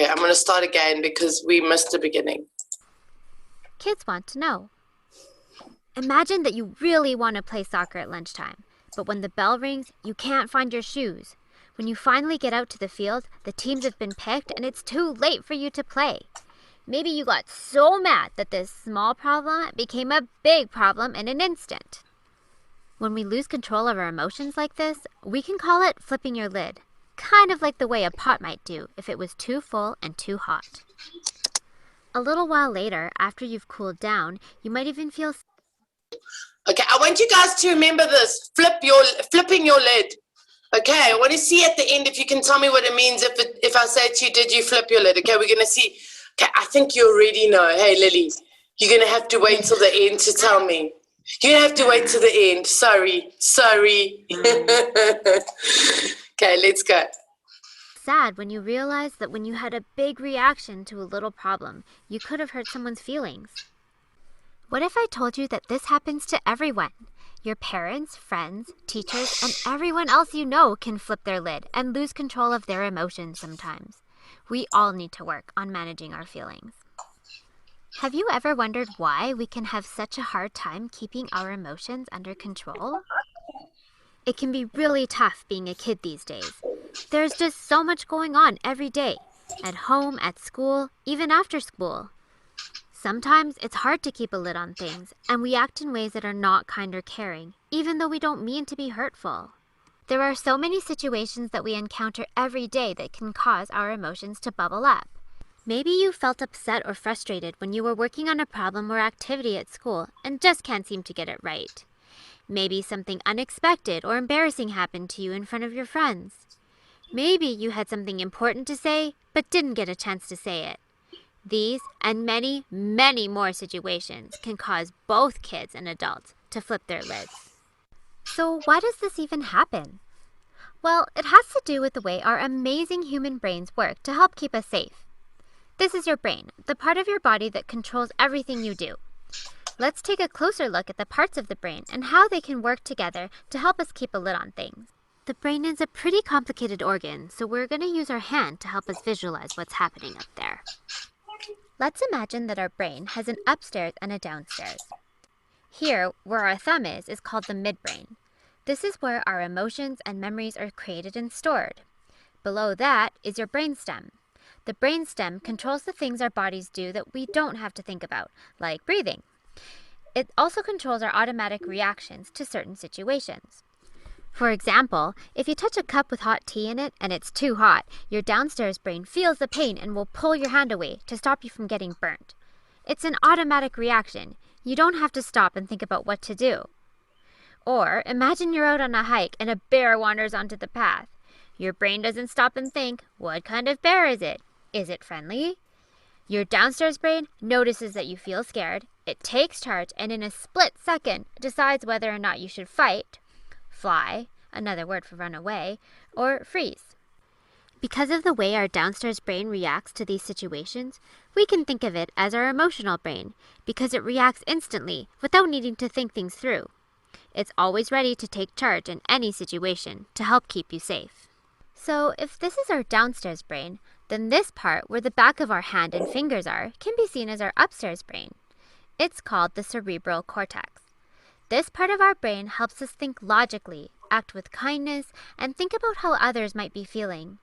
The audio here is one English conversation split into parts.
Okay, I'm going to start again because we missed the beginning. Kids want to know. Imagine that you really want to play soccer at lunchtime, but when the bell rings, you can't find your shoes. When you finally get out to the field, the teams have been picked and it's too late for you to play. Maybe you got so mad that this small problem became a big problem in an instant. When we lose control of our emotions like this, we can call it flipping your lid, kind of like the way a pot might do if it was too full and too hot. A little while later, after you've cooled down, you might even feel... Okay, I want you guys to remember this, flipping your lid. Okay, I want to see at the end if you can tell me what it means if I say to you, did you flip your lid? Okay, we're going to see. Okay, I think you already know. Hey, Lily, you're going to have to wait till the end to tell me. You're going to have to wait till the end. Sorry. Okay, let's go. sad when you realize that when you had a big reaction to a little problem, you could have hurt someone's feelings. What if I told you that this happens to everyone? Your parents, friends, teachers, and everyone else you know can flip their lid and lose control of their emotions sometimes. We all need to work on managing our feelings. Have you ever wondered why we can have such a hard time keeping our emotions under control? It can be really tough being a kid these days. There's just so much going on every day, at home, at school, even after school. Sometimes it's hard to keep a lid on things, and we act in ways that are not kind or caring, even though we don't mean to be hurtful. There are so many situations that we encounter every day that can cause our emotions to bubble up. Maybe you felt upset or frustrated when you were working on a problem or activity at school and just can't seem to get it right. Maybe something unexpected or embarrassing happened to you in front of your friends. Maybe you had something important to say, but didn't get a chance to say it. These and many, many more situations can cause both kids and adults to flip their lids. So why does this even happen? Well, it has to do with the way our amazing human brains work to help keep us safe. This is your brain, the part of your body that controls everything you do. Let's take a closer look at the parts of the brain and how they can work together to help us keep a lid on things. The brain is a pretty complicated organ, so we're going to use our hand to help us visualize what's happening up there. Let's imagine that our brain has an upstairs and a downstairs. Here, where our thumb is called the midbrain. This is where our emotions and memories are created and stored. Below that is your brainstem. The brainstem controls the things our bodies do that we don't have to think about, like breathing. It also controls our automatic reactions to certain situations. For example, if you touch a cup with hot tea in it and it's too hot, your downstairs brain feels the pain and will pull your hand away to stop you from getting burnt. It's an automatic reaction. You don't have to stop and think about what to do. Or imagine you're out on a hike and a bear wanders onto the path. Your brain doesn't stop and think, what kind of bear is it? Is it friendly? Your downstairs brain notices that you feel scared. It takes charge and in a split second decides whether or not you should fight, fly, another word for run away, or freeze. Because of the way our downstairs brain reacts to these situations, we can think of it as our emotional brain because it reacts instantly without needing to think things through. It's always ready to take charge in any situation to help keep you safe. So if this is our downstairs brain, then this part where the back of our hand and fingers are can be seen as our upstairs brain. It's called the cerebral cortex. This part of our brain helps us think logically, act with kindness, and think about how others might be feeling.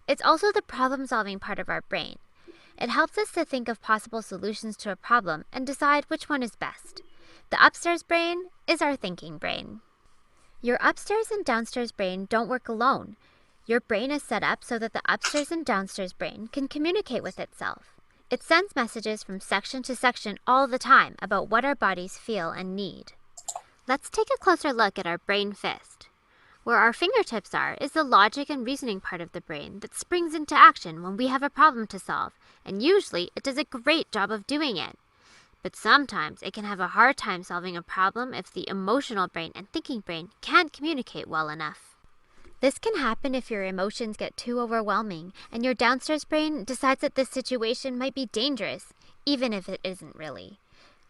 It's also the problem-solving part of our brain. It helps us to think of possible solutions to a problem and decide which one is best. The upstairs brain is our thinking brain. Your upstairs and downstairs brain don't work alone. Your brain is set up so that the upstairs and downstairs brain can communicate with itself. It sends messages from section to section all the time about what our bodies feel and need. Let's take a closer look at our brain fist. Where our fingertips are is the logic and reasoning part of the brain that springs into action when we have a problem to solve, and usually it does a great job of doing it. But sometimes it can have a hard time solving a problem if the emotional brain and thinking brain can't communicate well enough. This can happen if your emotions get too overwhelming and your downstairs brain decides that this situation might be dangerous, even if it isn't really.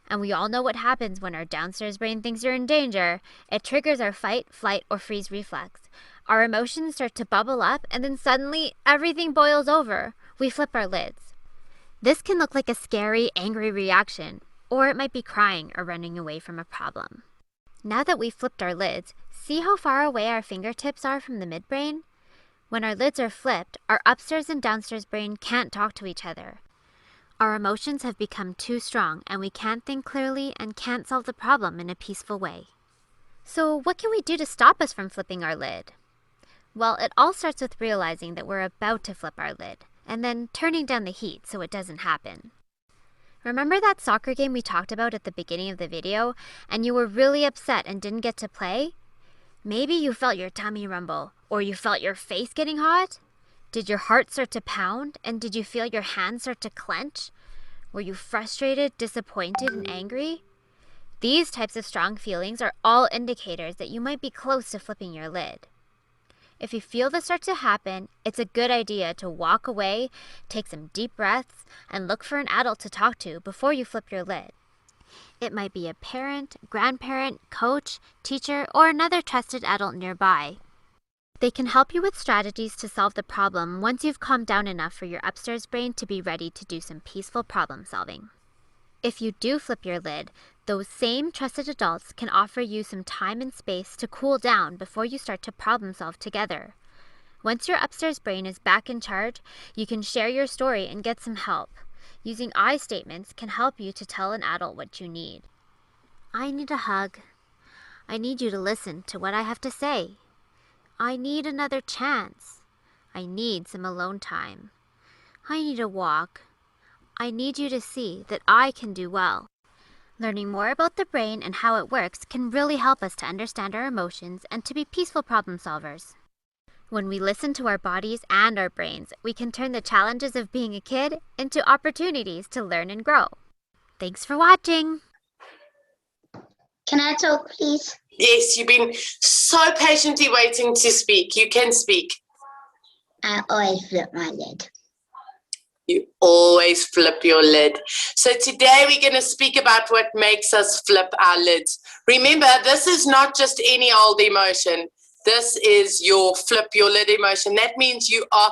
And we all know what happens when our downstairs brain thinks you're in danger. It triggers our fight, flight, or freeze reflex. Our emotions start to bubble up and then suddenly everything boils over. We flip our lids. This can look like a scary, angry reaction, or it might be crying or running away from a problem. Now that we've flipped our lids, see how far away our fingertips are from the midbrain? When our lids are flipped, our upstairs and downstairs brain can't talk to each other. Our emotions have become too strong and we can't think clearly and can't solve the problem in a peaceful way. So what can we do to stop us from flipping our lid? Well, it all starts with realizing that we're about to flip our lid, and then turning down the heat so it doesn't happen. Remember that soccer game we talked about at the beginning of the video, and you were really upset and didn't get to play? Maybe you felt your tummy rumble, or you felt your face getting hot? Did your heart start to pound, and did you feel your hands start to clench? Were you frustrated, disappointed, and angry? These types of strong feelings are all indicators that you might be close to flipping your lid. If you feel this start to happen, it's a good idea to walk away, take some deep breaths, and look for an adult to talk to before you flip your lid. It might be a parent, grandparent, coach, teacher, or another trusted adult nearby. They can help you with strategies to solve the problem once you've calmed down enough for your upstairs brain to be ready to do some peaceful problem solving. If you do flip your lid, those same trusted adults can offer you some time and space to cool down before you start to problem solve together. Once your upstairs brain is back in charge, you can share your story and get some help. Using I statements can help you to tell an adult what you need. I need a hug. I need you to listen to what I have to say. I need another chance. I need some alone time. I need a walk. I need you to see that I can do well. Learning more about the brain and how it works can really help us to understand our emotions and to be peaceful problem solvers. When we listen to our bodies and our brains, we can turn the challenges of being a kid into opportunities to learn and grow. Thanks for watching. Can I talk, please? Yes, you've been so patiently waiting to speak. You can speak. I always flip my lid. You always flip your lid. So today we're going to speak about what makes us flip our lids. Remember, this is not just any old emotion. This is your flip your lid emotion. That means you are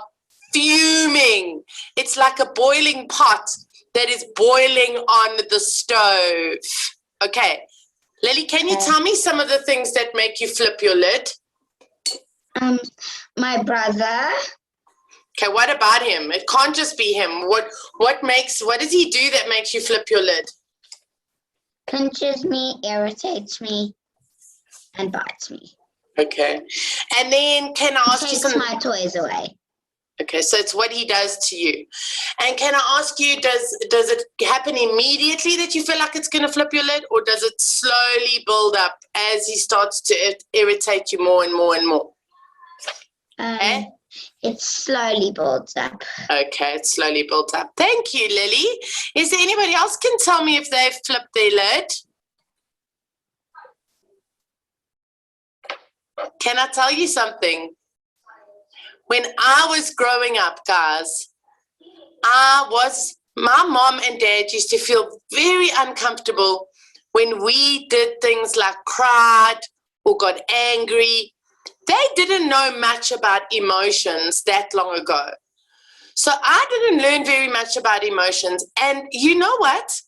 fuming. It's like a boiling pot that is boiling on the stove. Okay. Lily, can you tell me some of the things that make you flip your lid? My brother. Okay, what about him? It can't just be him. What does he do that makes you flip your lid? Pinches me, irritates me, and bites me. Okay. And then can I ask you Takes something? my toys away. Okay, so it's what he does to you. And can I ask you, does it happen immediately that you feel like it's going to flip your lid, or does it slowly build up as he starts to irritate you more and more and more? It slowly builds up. Okay, it slowly builds up. Thank you, Lily. Is there anybody else can tell me if they've flipped their lid? Can I tell you something? When I was growing up, guys, my mom and dad used to feel very uncomfortable when we did things like cried or got angry. They didn't know much about emotions that long ago. So I didn't learn very much about emotions. And you know what?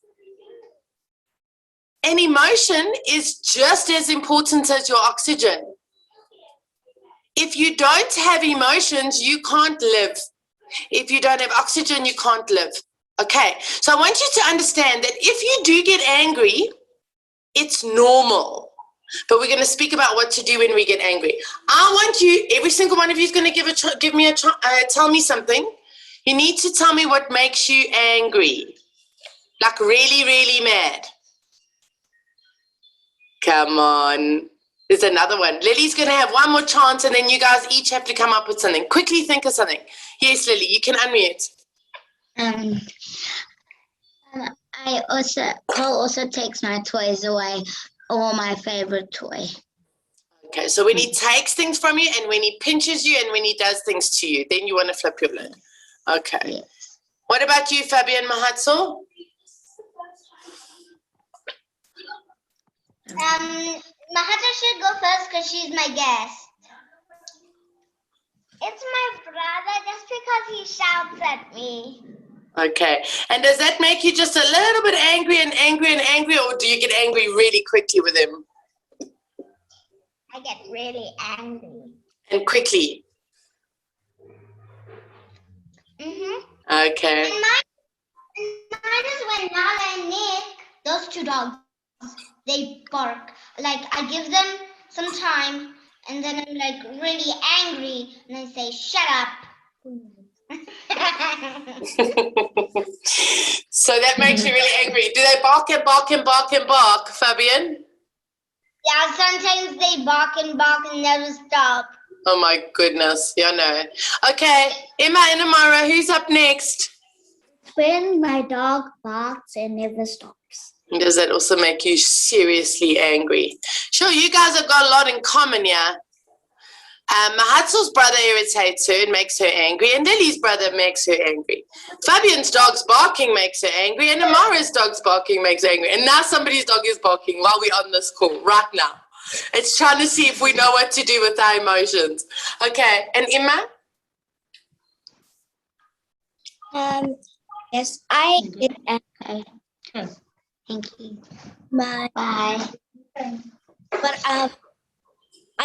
An emotion is just as important as your oxygen. If you don't have emotions, you can't live. If you don't have oxygen, you can't live. Okay, so I want you to understand that if you do get angry, it's normal. But we're going to speak about what to do when we get angry. I want you, every single one of you is going to tell me something. You need to tell me what makes you angry. Like really, really mad. Come on. There's another one. Lily's going to have one more chance, and then you guys each have to come up with something. Quickly think of something. Yes, Lily, you can unmute. Cole also takes my toys away, or my favorite toy. Okay, so when he takes things from you, and when he pinches you, and when he does things to you, then you want to flip your lid. Okay. Yes. What about you, Fabian Mahatso? Mahata should go first because she's my guest. It's my brother just because he shouts at me. Okay. And does that make you just a little bit angry and angry and angry, or do you get angry really quickly with him? I get really angry. And quickly? Okay. And mine is when Nala and Nick, those two dogs, they bark. Like, I give them some time, and then I'm like really angry, and I say, "Shut up." So that makes you really angry. Do they bark and bark and bark and bark, Fabian? Yeah, sometimes they bark and never stop. Oh my goodness. Yeah, no. Okay, Emma and Amara, who's up next? When my dog barks and never stops. Does that also make you seriously angry? Sure, you guys have got a lot in common, yeah? Mahatsul's brother irritates her and makes her angry, and Lily's brother makes her angry. Fabian's dog's barking makes her angry, and Amara's dog's barking makes her angry. And now somebody's dog is barking while we're on this call, right now. It's trying to see if we know what to do with our emotions. Okay, and Emma? Yes, I get angry. Thank you. Bye. But I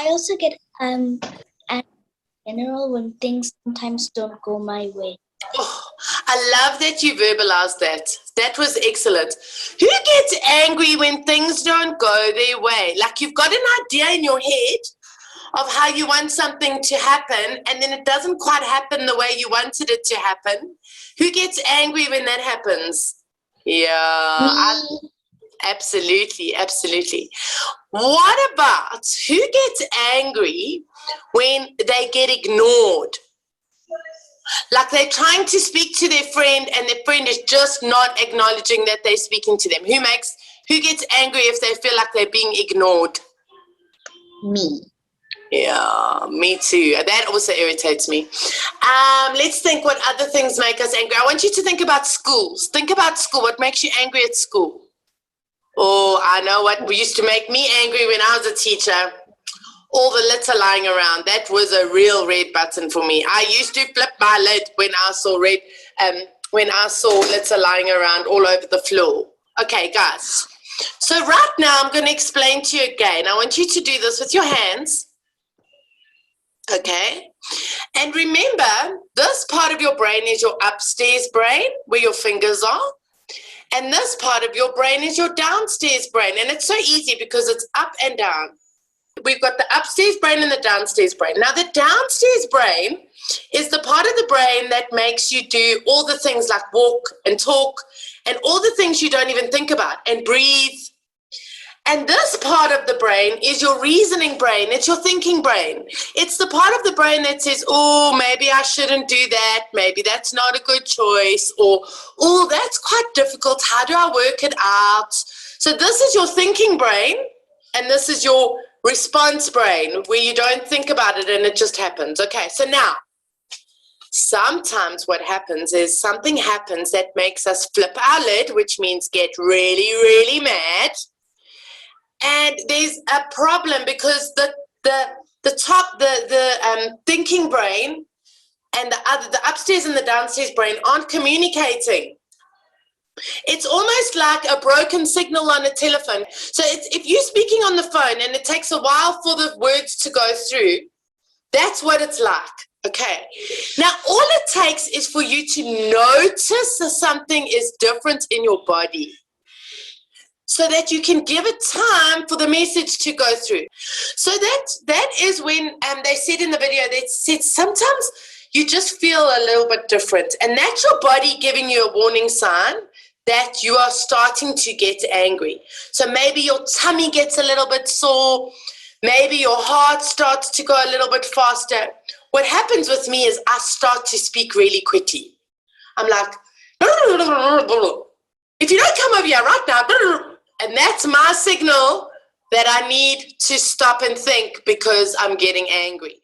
also get angry in general when things sometimes don't go my way. Oh, I love that you verbalized that. That was excellent. Who gets angry when things don't go their way? Like you've got an idea in your head of how you want something to happen, and then it doesn't quite happen the way you wanted it to happen. Who gets angry when that happens? Yeah, absolutely. What about who gets angry when they get ignored? Like they're trying to speak to their friend and their friend is just not acknowledging that they're speaking to them. Who gets angry if they feel like they're being ignored? Me. Yeah, me too. That also irritates me. Let's think what other things make us angry. I want you to think about schools. Think about school. What makes you angry at school? Oh, I know what used to make me angry when I was a teacher. All the litter lying around. That was a real red button for me. I used to flip my lid when I saw litter lying around all over the floor. Okay, guys. So right now I'm going to explain to you again. I want you to do this with your hands. Okay? And remember, this part of your brain is your upstairs brain, where your fingers are. And this part of your brain is your downstairs brain. And it's so easy because it's up and down. We've got the upstairs brain and the downstairs brain. Now, the downstairs brain is the part of the brain that makes you do all the things like walk and talk and all the things you don't even think about and breathe. And this part of the brain is your reasoning brain. It's your thinking brain. It's the part of the brain that says, oh, maybe I shouldn't do that. Maybe that's not a good choice. Or, oh, that's quite difficult. How do I work it out? So this is your thinking brain, and this is your response brain, where you don't think about it and it just happens. Okay, so now, sometimes what happens is something happens that makes us flip our lid, which means get really, really mad. And there's a problem because the thinking brain and the upstairs and the downstairs brain aren't communicating. It's almost like a broken signal on a telephone. So if you're speaking on the phone and it takes a while for the words to go through, that's what it's like. Okay. Now, all it takes is for you to notice that something is different in your body, so that you can give it time for the message to go through. So that is when they said in the video, they said sometimes you just feel a little bit different. And that's your body giving you a warning sign that you are starting to get angry. So maybe your tummy gets a little bit sore. Maybe your heart starts to go a little bit faster. What happens with me is I start to speak really quickly. I'm like, if you don't come over here right now, and that's my signal that I need to stop and think because I'm getting angry.